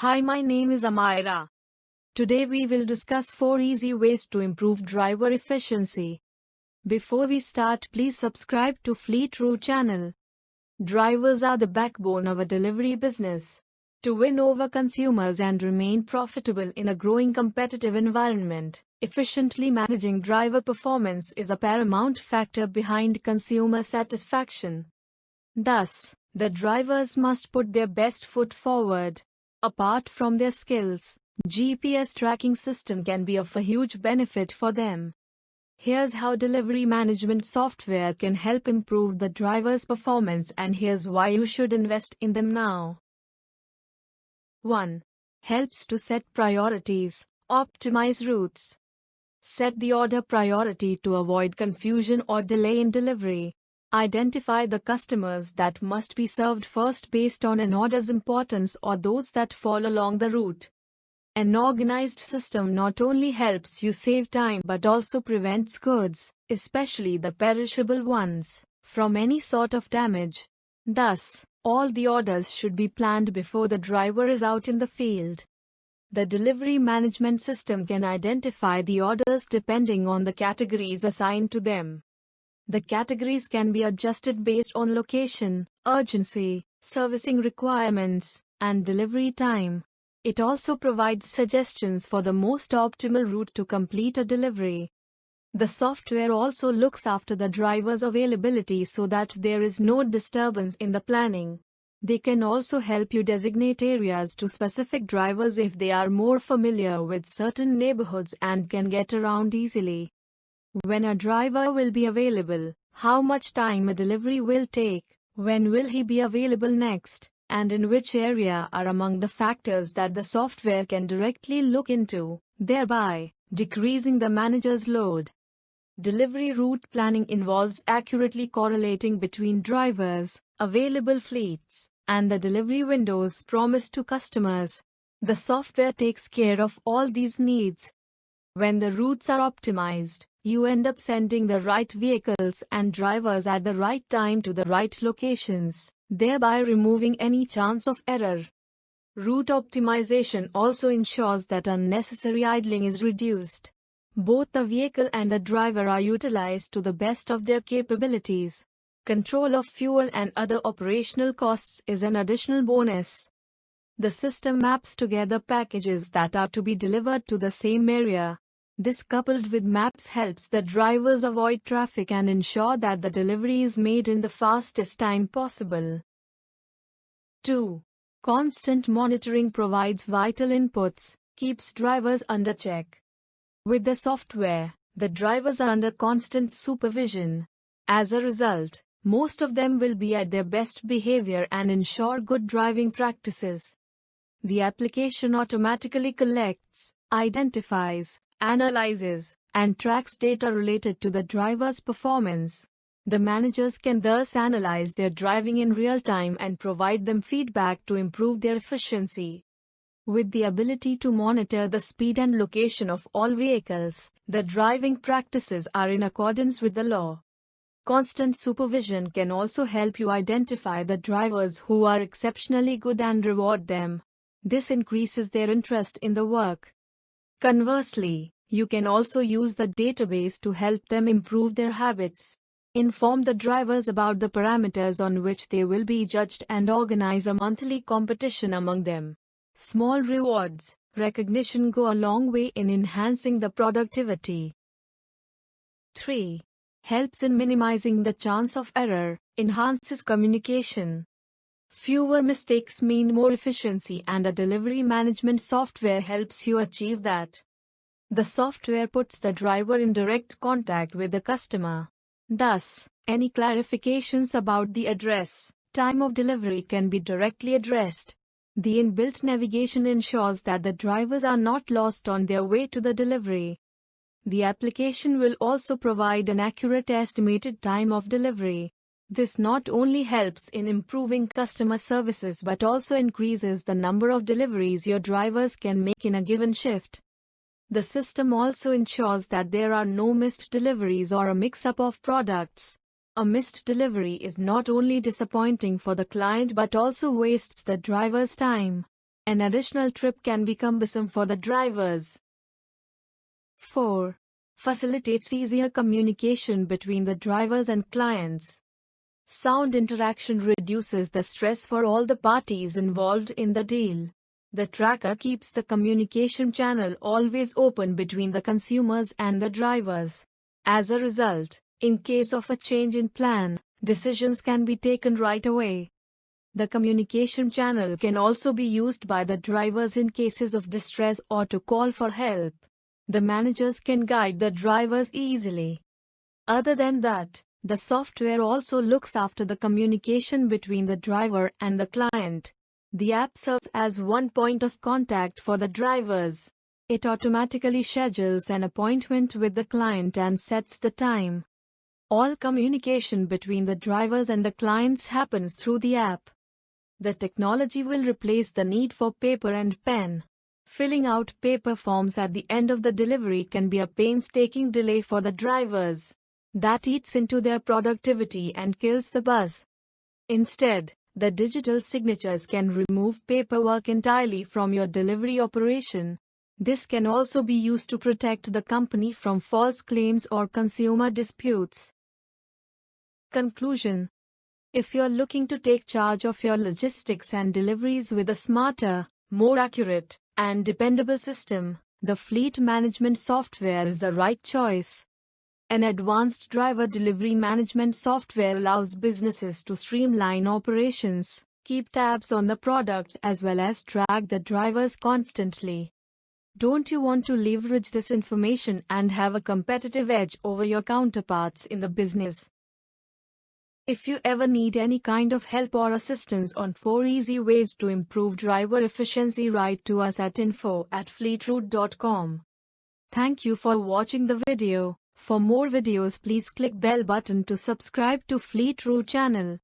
Hi, my name is Amira. Today we will discuss 4 easy ways to improve driver efficiency. Before we start, please subscribe to Fleet Route channel. Drivers are the backbone of a delivery business. To win over consumers and remain profitable in a growing competitive environment, efficiently managing driver performance is a paramount factor behind consumer satisfaction. Thus, the drivers must put their best foot forward. Apart from their skills, GPS tracking system can be of a huge benefit for them. Here's how delivery management software can help improve the driver's performance, and here's why you should invest in them now. 1. Helps to set priorities, optimize routes. Set the order priority to avoid confusion or delay in delivery. Identify the customers that must be served first based on an order's importance or those that fall along the route. An organized system not only helps you save time but also prevents goods, especially the perishable ones, from any sort of damage. Thus, all the orders should be planned before the driver is out in the field. The delivery management system can identify the orders depending on the categories assigned to them. The categories can be adjusted based on location, urgency, servicing requirements, and delivery time. It also provides suggestions for the most optimal route to complete a delivery. The software also looks after the driver's availability so that there is no disturbance in the planning. They can also help you designate areas to specific drivers if they are more familiar with certain neighborhoods and can get around easily. When a driver will be available, how much time a delivery will take, when will he be available next, and in which area are among the factors that the software can directly look into, thereby decreasing the manager's load. Delivery route planning involves accurately correlating between drivers, available fleets, and the delivery windows promised to customers. The software takes care of all these needs. When the routes are optimized, you end up sending the right vehicles and drivers at the right time to the right locations, thereby removing any chance of error. Route optimization also ensures that unnecessary idling is reduced. Both the vehicle and the driver are utilized to the best of their capabilities. Control of fuel and other operational costs is an additional bonus. The system maps together packages that are to be delivered to the same area. This, coupled with maps, helps the drivers avoid traffic and ensure that the delivery is made in the fastest time possible. 2. Constant monitoring provides vital inputs, keeps drivers under check. With the software, the drivers are under constant supervision. As a result, most of them will be at their best behavior and ensure good driving practices. The application automatically collects, identifies, analyzes, and tracks data related to the driver's performance. The managers can thus analyze their driving in real time and provide them feedback to improve their efficiency. With the ability to monitor the speed and location of all vehicles, the driving practices are in accordance with the law. Constant supervision can also help you identify the drivers who are exceptionally good and reward them. This increases their interest in the work. Conversely, you can also use the database to help them improve their habits. Inform the drivers about the parameters on which they will be judged and organize a monthly competition among them. Small rewards, recognition go a long way in enhancing the productivity. 3. Helps in minimizing the chance of error, enhances communication. Fewer mistakes mean more efficiency, and a delivery management software helps you achieve that. The software puts the driver in direct contact with the customer. Thus, any clarifications about the address, time of delivery can be directly addressed. The inbuilt navigation ensures that the drivers are not lost on their way to the delivery. The application will also provide an accurate estimated time of delivery. This not only helps in improving customer services but also increases the number of deliveries your drivers can make in a given shift. The system also ensures that there are no missed deliveries or a mix-up of products. A missed delivery is not only disappointing for the client but also wastes the driver's time. An additional trip can be cumbersome for the drivers. 4. Facilitates easier communication between the drivers and clients. Sound interaction reduces the stress for all the parties involved in the deal. The tracker keeps the communication channel always open between the consumers and the drivers. As a result, in case of a change in plan, decisions can be taken right away. The communication channel can also be used by the drivers in cases of distress or to call for help. The managers can guide the drivers easily. Other than that, the software also looks after the communication between the driver and the client. The app serves as one point of contact for the drivers. It automatically schedules an appointment with the client and sets the time. All communication between the drivers and the clients happens through the app. The technology will replace the need for paper and pen. Filling out paper forms at the end of the delivery can be a painstaking delay for the drivers. That eats into their productivity and kills the buzz. Instead, the digital signatures can remove paperwork entirely from your delivery operation. This can also be used to protect the company from false claims or consumer disputes. Conclusion: if you're looking to take charge of your logistics and deliveries with a smarter, more accurate, and dependable system, the fleet management software is the right choice. An advanced driver delivery management software allows businesses to streamline operations, keep tabs on the products as well as track the drivers constantly. Don't you want to leverage this information and have a competitive edge over your counterparts in the business? If you ever need any kind of help or assistance on 4 easy ways to improve driver efficiency, write to us at info@fleetroute.com. Thank you for watching the video. For more videos, please click bell button to subscribe to Fleet Route channel.